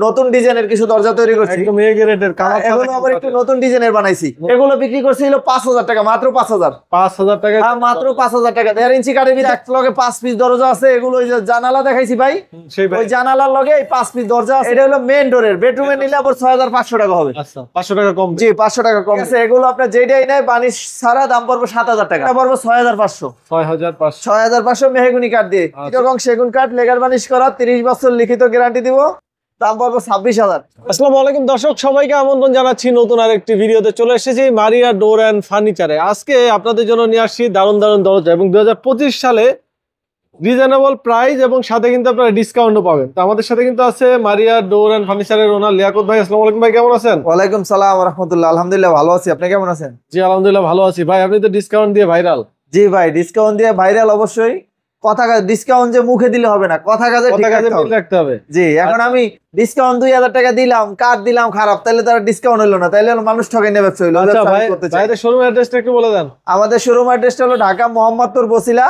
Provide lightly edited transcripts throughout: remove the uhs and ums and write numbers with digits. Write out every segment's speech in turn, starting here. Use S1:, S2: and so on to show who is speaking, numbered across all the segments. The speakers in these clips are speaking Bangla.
S1: নতুন ডিজাইনের কিছু দরজা তৈরি করছি,
S2: একদম এ গ্রেডের কালার।
S1: এগুলো আবার একটু নতুন ডিজাইনের বানাইছি। এগুলো বিক্রি করছিল 5000 টাকা, মাত্র 5000
S2: টাকা।
S1: হ্যাঁ, মাত্র 5000 টাকা। 1.5 ইঞ্চি কাঠের ভিতরে এক লগে 5 পিস দরজা আছে। এগুলো ওই যে জানালা দেখাইছি ভাই, ওই জানালার লগে এই 5 পিস দরজা আছে। এটা হলো মেইন ডোরের। বেডরুমে নিলে আবার 6500 টাকা হবে।
S2: আচ্ছা, 500 টাকা কম।
S1: জি, 500 টাকা কম আছে। এগুলো আপনার যেটাই নেয় বানিশ ছাড়া দাম পড়বে 7000 টাকা, পড়বে 6500। 6500 মেহগনি কাঠ দিয়ে, চিটাগং সেগুন কাঠ, লেগার বানিশ করা, 30 বছর লিখিত গ্যারান্টি দিব, দাম পড়বে 26000।
S2: আসসালামু আলাইকুম দর্শক, সবাইকে আমন্ত্রণ জানাচ্ছি নতুন আরেকটি ভিডিওতে। চলে এসেছি মারিয়া ডোর অ্যান্ড ফার্নিচারে। আজকে আপনাদের জন্য নিয়ে আসছি দারুণ দারুণ দরজা, এবং 2025 সালে রিজনেবল প্রাইস এবং সাথে কিন্তু আপনারা ডিসকাউন্টও পাবেন। তো আমাদের সাথে কিন্তু আছে মারিয়া ডোর অ্যান্ড ফার্নিচারের ওনার লিয়াকত ভাই। আসসালামু আলাইকুম ভাই, কেমন আছেন?
S1: ওয়ালাইকুম সালাম ওয়া রাহমাতুল্লাহ। আলহামদুলিল্লাহ ভালো আছি, আপনি কেমন আছেন?
S2: জি আলহামদুলিল্লাহ ভালো আছি ভাই। আপনি তো ডিসকাউন্ট দিয়ে ভাইরাল।
S1: জি ভাই, ডিসকাউন্ট দিয়ে ভাইরাল অবশ্যই। কথা ডিসকাউন্ট যে মুখে দিলে হবে না, কথা কাজে ঠিক
S2: রাখতে হবে।
S1: জি, এখন আমি ডিসকাউন্ট 2000 টাকা দিলাম, কার্ড দিলাম খারাপ, তাহলে তার ডিসকাউন্ট হলো না, তাহলে মানুষ ঠকে নেবে।
S2: আচ্ছা ভাই, ভাইদের শোরুম অ্যাড্রেসটা একটু বলে দেন।
S1: আমাদের শোরুম অ্যাড্রেসটা হলো ঢাকা মোহাম্মদপুর বসিলা,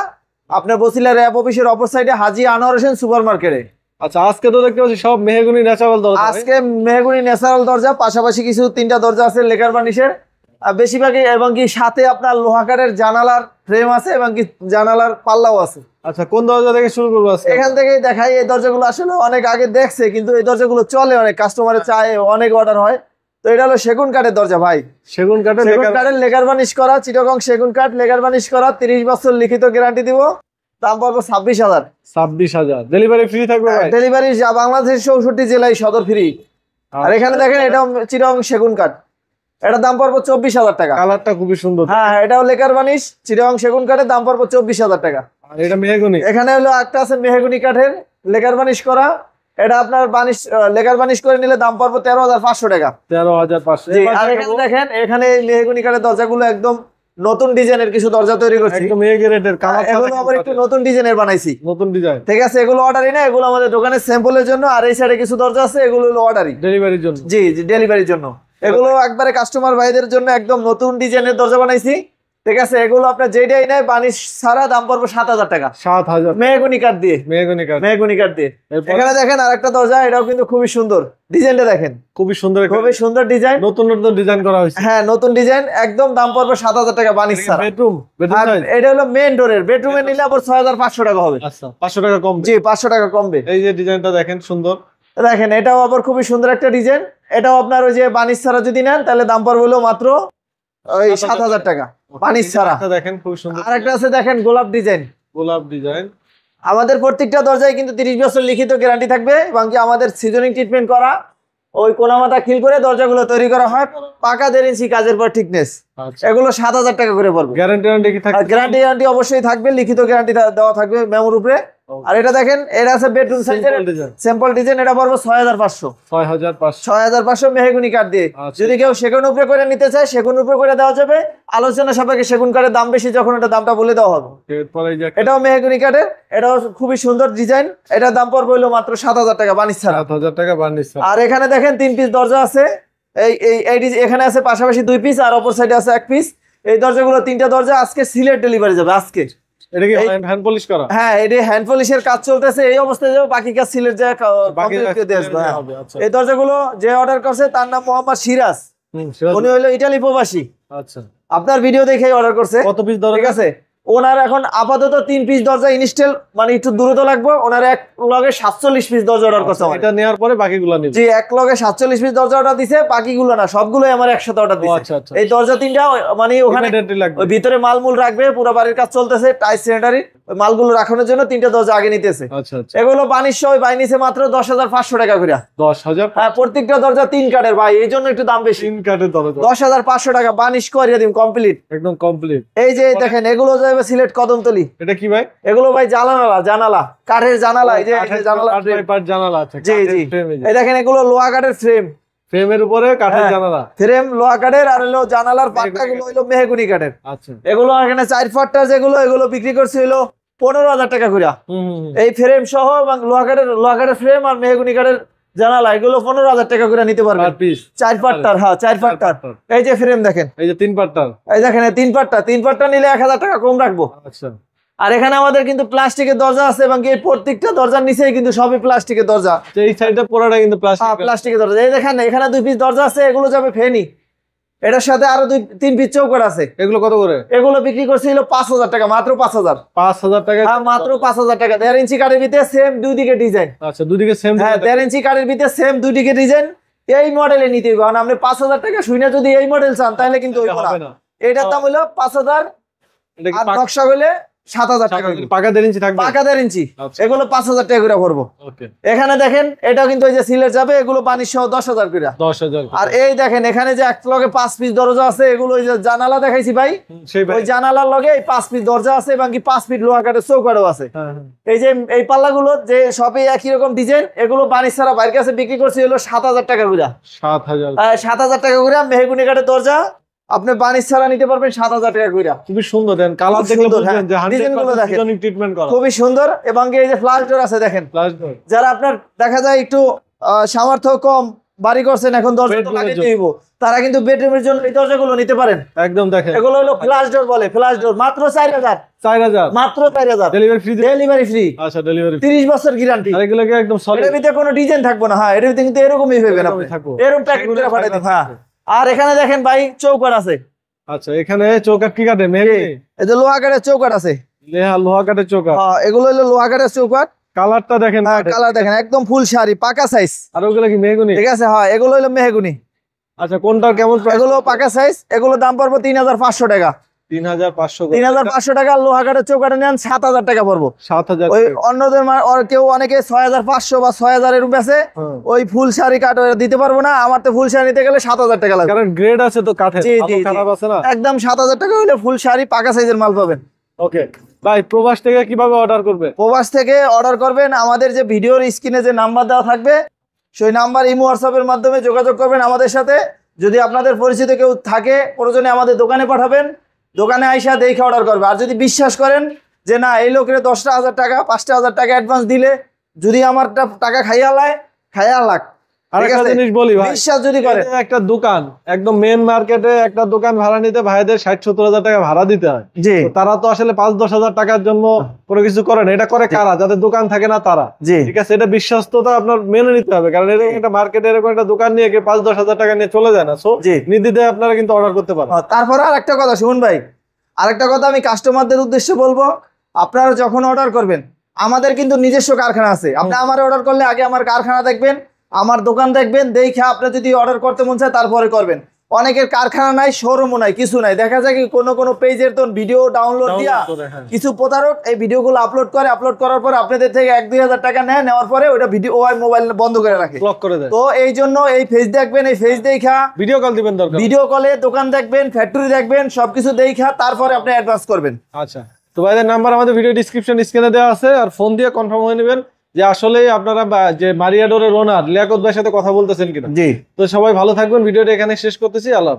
S1: আপনার বসিলা র‍্যাব অফিসের অপর সাইডে হাজী আনোয়ার হোসেন সুপার মার্কেটে।
S2: আচ্ছা, আজকে তো দেখতে পাচ্ছি সব মেহগনি ন্যাচারাল দরজা।
S1: আজকে মেহগনি ন্যাচারাল দরজা, পাশাপাশি কিছু 3টা দরজা আছে লেকার বানিশের, বেশিরভাগই, এবং কি সাথে আপনার লোহা কাঠের জানালার ফ্রেম আছে, এবং কি জানালার পাল্লাও আছে।
S2: আচ্ছা, কোন দরজা থেকে শুরু করবো আজকে?
S1: এখান থেকেই দেখাই। এই দরজাগুলো আসলে অনেক আগে দেখছে, কিন্তু এই দরজাগুলো চলে, অনেক কাস্টমারে চায়, অনেক অর্ডার হয়। তো এটা হলো সেগুন কাঠের দরজা ভাই,
S2: সেগুন কাঠের
S1: লেকার বানিশ করা, চিটাগং সেগুন কাঠ, লেকার বানিশ করা, 30 বছর লিখিত গ্যারান্টি দিব, দাম পড়বে 26000।
S2: 26000 ডেলিভারি ফ্রি থাকবে ভাই?
S1: ডেলিভারি বাংলাদেশের 64 জেলায় সদর ফ্রি। আর এখানে দেখেন এটাও চিটাগং সেগুন কাঠ, এটার দাম পড়বে 24000 টাকা।
S2: কালারটা খুবই সুন্দর।
S1: হ্যাঁ, এটাও লেকার বানিশ চিটাগং সেগুন কাঠের, দাম পড়বে 24000 টাকা।
S2: আর এটা মেহগনি। এখানে
S1: হলো একটা আছে মেহগনি কাঠের লেকার বানিশ করা, এটা আপনার বানিশ লেকার বানিশ করে নিলে দাম পড়বে 13500 টাকা।
S2: 13500।
S1: জি, আর এখানে দেখেন, এখানে এই মেহগনি কাঠের দরজাগুলো একদম নতুন ডিজাইনের কিছু দরজা তৈরি করছি,
S2: একদম এ গ্রেডের কালার।
S1: এগুলো আবার একটু নতুন ডিজাইনের বানাইছি,
S2: নতুন ডিজাইন।
S1: ঠিক আছে, এগুলো অর্ডারই না, এগুলো আমাদের দোকানের স্যাম্পলের জন্য। আর এই সাইডে কিছু দরজা আছে, এগুলো হলো অর্ডারই,
S2: ডেলিভারির জন্য।
S1: জি জি, ডেলিভারির জন্য। এগুলো একবারে কাস্টমার ভাইদের জন্য একদম নতুন ডিজাইনের দরজা বানাইছি, ঠিক আছে। এগুলো আপনার যেটাই নেয় বানিশ ছাড়া দাম পড়বে 7000 টাকা।
S2: 7000
S1: মেহগনি কাঠ দিয়ে,
S2: মেহগনি কাঠ
S1: দিয়ে। এখানে দেখেন আরেকটা দরজা, এটাও কিন্তু খুবই সুন্দর, ডিজাইনটা দেখেন,
S2: খুবই সুন্দর,
S1: খুবই সুন্দর ডিজাইন,
S2: নতুন নতুন ডিজাইন করা হয়েছে।
S1: হ্যাঁ, নতুন ডিজাইন, একদম দাম পড়বে 7000 টাকা বানিশ ছাড়া।
S2: বেডরুম
S1: এটা হলো মেইন ডোরের। বেডরুমে নিলে আবার 6500 টাকা হবে।
S2: আচ্ছা, 500 টাকা কম।
S1: জি, 500 টাকা কমবে।
S2: এই যে ডিজাইনটা দেখেন, সুন্দর
S1: দেখেন, এটাও আবার খুবই সুন্দর একটা ডিজাইন। এটাও আপনার ওই যে বানিশ ছাড়া যদি নেন, তাহলে দাম পড়বে হলো মাত্র ওই 7000 টাকা বানিশ ছাড়া।
S2: দেখেন খুব সুন্দর।
S1: আরেকটা আছে দেখেন, গোলাপ ডিজাইন। আমাদের প্রত্যেকটা দরজায় কিন্তু 30 বছর লিখিত গ্যারান্টি থাকবে, এবং কি আমাদের সিজনিং ট্রিটমেন্ট করা, ওই কোনামাথা খিল করে দরজাগুলো তৈরি করা হয়, পাকা 1.5 ইঞ্চি কাজের পর ঠিকনেস। এগুলো 7000 টাকা করে পড়বে।
S2: গ্যারান্টি কি থাকবে?
S1: গ্যারান্টি অবশ্যই থাকবে, লিখিত গ্যারান্টি দেওয়া থাকবে মেমোর উপরে। আর এটা দেখেন, এটা আছে বেডরুম সাইজের স্যাম্পল ডিজাইন, এটা পড়বে 6500। 6500 মেহগনি কাঠ দিয়ে। যদি কেউ সেগুন উপরে করে নিতে চায়, সেগুন উপরে করে দেওয়া যাবে, আলোচনা সাপেক্ষে। সেগুন কাঠের দাম বেশি, যখন এটা দামটা বলে দেওয়া হবে। এটাও মেহগনি কাঠের, এটাও খুবই সুন্দর ডিজাইন, এটার দাম পড়বে হলো মাত্র 7000 টাকা বানিশ ছাড়া।
S2: 7000 টাকা বানিশ ছাড়া।
S1: আর এখানে দেখেন 3 পিস দরজা আছে, এখানে আছে পাশাপাশি 2 পিস, আর অপর সাইডে আছে 1 পিস। এই দরজাগুলো 3টা দরজা আজকে সিলেট ডেলিভারি যাবে আজকে।
S2: এটা কি হ্যান্ড পলিশ করা?
S1: হ্যাঁ, এটা হ্যান্ড পলিশের কাজ চলতেছে, এই অবস্থায় যাবে, বাকি কাজ সিলেট যায় কমপ্লিট করে দিয়ে আসবে। এই দরজাগুলো যে অর্ডার করছে তার নাম মোহাম্মদ সিরাজ, উনি হলো ইতালি প্রবাসী।
S2: আচ্ছা,
S1: আপনার ভিডিও দেখেই অর্ডার করছে।
S2: কত পিস দরজা?
S1: ঠিক আছে, ওনার এখন আপাতত 3 পিস দরজা ইনস্টল, মানে একটু দূরত্ব লাগবে। ওনার এক লগে 47 পিস দরজা অর্ডার করছে।
S2: এটা নেওয়ার পরে বাকিগুলো নিবে।
S1: জি, এক লগে 47 পিস দরজা অর্ডার দিছে, বাকিগুলো না, সবগুলোই আমার একসাথে অর্ডার দিছে।
S2: আচ্ছা,
S1: এই দরজা 3টা মানে ওখানে ওই ভিতরে মালমূল রাখবে, পুরো বাড়ির কাজ চলতেছে, টাইস স্যানিটারি, ওই মালগুলো রাখানোর জন্য 3টা দরজা আগে নিতেছে।
S2: আচ্ছা,
S1: এগুলো বানিশ সহ বাইনিছে মাত্র 10500 টাকা করে।
S2: 10000?
S1: হ্যাঁ, প্রত্যেকটা দরজা 3 কাঠের ভাই, এই জন্য একটু দাম বেশি।
S2: 3 কাঠের দরজা
S1: 10500 টাকা বানিশ করিয়ে দিন, কমপ্লিট,
S2: একদম কমপ্লিট।
S1: এই যে দেখেন, এগুলো যাবে সিলেট কদমতলি।
S2: এটা কি ভাই?
S1: এগুলো ভাই জানালা, কাঠের জানালা, এই যে
S2: জানালা আছে।
S1: জি জি, এই দেখেন, এগুলো লোহা কাঠের ফ্রেম,
S2: ফ্রেমের উপরে কাঠের জানালা,
S1: ফ্রেম লোহা কাঠের, আর হলো জানালার পাট্টাগুলো হলো মেহগনি কাঠের।
S2: আচ্ছা,
S1: এগুলো এখানে 4 ফাটটা যেগুলো, এগুলো বিক্রি করছে হলো 15000 টাকা করে। এই ফ্রেম সহ এবং লোহা কাঠের ফ্রেম আর মেহগনি কাঠের জানালা, এগুলো 15000 টাকা করে নিতে পারবেন। 4 ফাটটার, হ্যাঁ 4 ফাটটার। এই যে ফ্রেম দেখেন,
S2: এই যে 3 পাট্টার,
S1: এই দেখেন 3 পাট্টা নিলে 1000 টাকা কম রাখবো।
S2: আচ্ছা,
S1: আর এখানে আমাদের কিন্তু প্লাস্টিকের দরজা আছে এবং এই প্রত্যেকটা দরজার নিচেই কিন্তু সবই প্লাস্টিকের দরজা।
S2: এই সাইডটা পুরোটা কিন্তু
S1: প্লাস্টিকের দরজা। এই দেখেন এখানে 2 পিস দরজা আছে, এগুলো যাবে ফেনি। এটার সাথে আরো 2-3 পিস চৌকাঠ আছে।
S2: এগুলো কত করে?
S1: এগুলো বিক্রি করছিল 5000 টাকা, মাত্র 5000।
S2: 5000 টাকা?
S1: হ্যাঁ, মাত্র 5000 টাকা। 1.5 ইঞ্চি কাঠের ভিতরে সেম দুই দিকে ডিজাইন।
S2: আচ্ছা, দুদিকে সেম।
S1: হ্যাঁ, 1.5 ইঞ্চি কাঠের ভিতরে সেম দুই দিকে ডিজাইন। এই মডেলে নিতে হবে। কারণ আপনি 5000 টাকা শুনে যদি এই মডেল চান তাহলে কিন্তু
S2: হবে না।
S1: এটার দাম হলো 5000। আর নকশা হলে 7000 টাকা।
S2: পাকা 1.5 ইঞ্চি থাকবে?
S1: পাকা 1.5 ইঞ্চি। এগুলো 5000 টাকা করে পড়বো।
S2: ওকে।
S1: এখানে দেখেন এটা কিন্তু ওই যে সিলেট যাবে, এগুলো বানিশ সহ 10000 করে।
S2: 10000। আর
S1: এই দেখেন এখানে যে এক লগে 5 পিস দরজা আছে, এগুলো ওই যে জানালা দেখাইছি ভাই, ওই জানালার লগে এই 5 পিস দরজা আছে এবং কি 5 ফিট লোহা কাঠের চৌকাঠও আছে। এই যে এই পাল্লাগুলো যে সবই একই রকম ডিজাইন, এগুলো বানিশ ছাড়া বাইরের কাছে বিক্রি করছি হলো 7000 টাকা করে। 7000 টাকা করে মেহগুনি কাঠের দরজা আপনি বানিশ ছাড়া নিতে পারবেন 7000 টাকা করে।
S2: খুবই সুন্দর। দেন কালার দেখলে বুঝবেন যে 100% ট্রিটমেন্ট করা।
S1: খুবই সুন্দর। এবং এই যে ফ্ল্যাশ ডোর আছে দেখেন, যারা আপনার দেখা যায় একটু সামর্থ্য কম, বাড়ি করছেন এখন দরজা তো লাগিয়ে দিব, তারা কিন্তু বেডরুমের জন্য এই দরজাগুলো নিতে পারেন।
S2: একদম দেখেন
S1: এগুলো হলো ফ্ল্যাশ ডোর বলে। ফ্ল্যাশ ডোর মাত্র 4000।
S2: 4000
S1: মাত্র 4000।
S2: Delivery free?
S1: Delivery free.
S2: আচ্ছা, ডেলিভারি
S1: 30 বছর গ্যারান্টি।
S2: আর এগুলো কি একদম সলিড?
S1: এর ভিতরে কোনো ডিজাইন থাকবে না। হ্যাঁ, এর ভিতরে কিন্তু এরকমই পাবেন আপনি, এরকম প্যাকেট করে পাঠিয়ে দিন। হ্যাঁ। আর এখানে দেখেন ভাই চৌকাঠ আছে।
S2: আচ্ছা, এখানে চৌকাঠ কি কাঠের? মেহগনি?
S1: এই যে লোহা কাঠের চৌকাঠ আছে।
S2: লোহা কাঠের চৌকাঠ।
S1: হ্যাঁ, এগুলো হলো লোহা কাঠের চৌকাঠ।
S2: কালারটা দেখেন।
S1: হ্যাঁ, কালার দেখেন একদম ফুল শাড়ি পাকা সাইজ।
S2: আর ওগুলো কি মেহগনি?
S1: ঠিক আছে। হ্যাঁ, এগুলো হলো মেহগনি।
S2: আচ্ছা, কোনটা কেমন প্রাইস?
S1: এগুলো পাকা সাইজ। এগুলো দাম পড়বে 3500 টাকা।
S2: 3500
S1: টাকা। লোহা কাঠের চৌকাঠে নেন 7000 টাকা পড়বো।
S2: 7000।
S1: ওই অন্যদের কেউ অনেকে 6500 বা 6000 এর বেচে, ওই ফুল শাড়ি কাঠ দিতে পারবো না। আমার তো ফুল শাড়ি নিতে গেলে 7000 টাকা লাগবে।
S2: কারণ গ্রেড আছে তো কাঠের, খারাপ আছে না।
S1: একদম 7000 টাকা হলে ফুল শাড়ি পাকা সাইজের মাল পাবেন।
S2: ওকে ভাই, প্রবাস থেকে কিভাবে অর্ডার করবে?
S1: প্রবাস থেকে অর্ডার করবেন, আমাদের যে ভিডিওর স্ক্রিনে যে নাম্বার দেওয়া থাকবে সেই নাম্বার ইমো হোয়াটসঅ্যাপের মাধ্যমে যোগাযোগ করবেন আমাদের সাথে। যদি আপনাদের পরিচিত কেউ থাকে, প্রয়োজনে আমাদের দোকানে পাঠাবেন, দোকানে আইসা দেখে অর্ডার করবে। আর যদি বিশ্বাস করেন যে না এই লোকের 10,000 টাকা 5,000 টাকা অ্যাডভান্স দিলে যদি আমার টাকা খাইয়া লাগ,
S2: আরেকটা জিনিস বলি ভাই,
S1: বিশ্বাস যদি করেন,
S2: একটা দোকান একদম মেন মার্কেটে একটা দোকান ভাড়া নিতে ভাইদের 60-70 টাকা ভাড়া দিতে হয়।
S1: জি।
S2: তারা তো আসলে 5-10 হাজার টাকার জন্য কোনো কিছু করে না। এটা করে কারা? যাদের দোকান থাকে না তারা।
S1: জি।
S2: ঠিক আছে, এটা বিশ্বস্ততা আপনার মেনে নিতে হবে। কারণ এরকম একটা মার্কেটে এরকম একটা দোকান নিয়ে 5-10 হাজার টাকা নিয়ে চলে যায় না। সো নির্দ্বিধায় আপনারা কিন্তু অর্ডার করতে পারেন।
S1: তারপরে আর একটা কথা শুনুন ভাই, আরেকটা কথা আমি কাস্টমারদের উদ্দেশ্যে বলবো, আপনারা যখন অর্ডার করবেন, আমাদের কিন্তু নিজস্ব কারখানা আছে। আপনি আমার অর্ডার করলে আগে আমার কারখানা দেখবেন, আমার দোকান দেখবেন, দেখে আপনি যদি অর্ডার করতে মন চায় তারপরে করবেন। অনেকের কারখানা নাই, শোরুমও নাই, কিছু নাই। দেখা যায় কি কোনো পেজের তো ভিডিও ডাউনলোড দিয়া কিছু প্রতারক এই ভিডিওগুলো আপলোড করে, আপলোড করার পর আপনাদের থেকে 1-2 হাজার টাকা নেওয়ার পরে ওইটা ভিডিও মোবাইল বন্ধ করে রাখে,
S2: ব্লক করে দেয়।
S1: তো এই জন্য এই পেজ দেখবেন, এই পেজ দেখা
S2: ভিডিও কল দিবেন, দরকার
S1: ভিডিও কলে দোকান দেখবেন, ফ্যাক্টরি দেখবেন, সবকিছু দেখা তারপরে আপনি অ্যাডভান্স করবেন।
S2: আচ্ছা, তো ভাইদের নাম্বার আমাদের ভিডিও ডিসক্রিপশন স্ক্রিনে দেওয়া আছে, আর ফোন দিয়ে কনফার্ম হয়ে নেবেন যে আসলে আপনারা যে মারিয়া ডোরের ওনার লিয়াকত ভাইয়ের সাথে কথা বলতেছেন কিনা।
S1: জি।
S2: তো সবাই ভালো থাকবেন, ভিডিওটা এখানে শেষ করতেছি। আল্লাহ।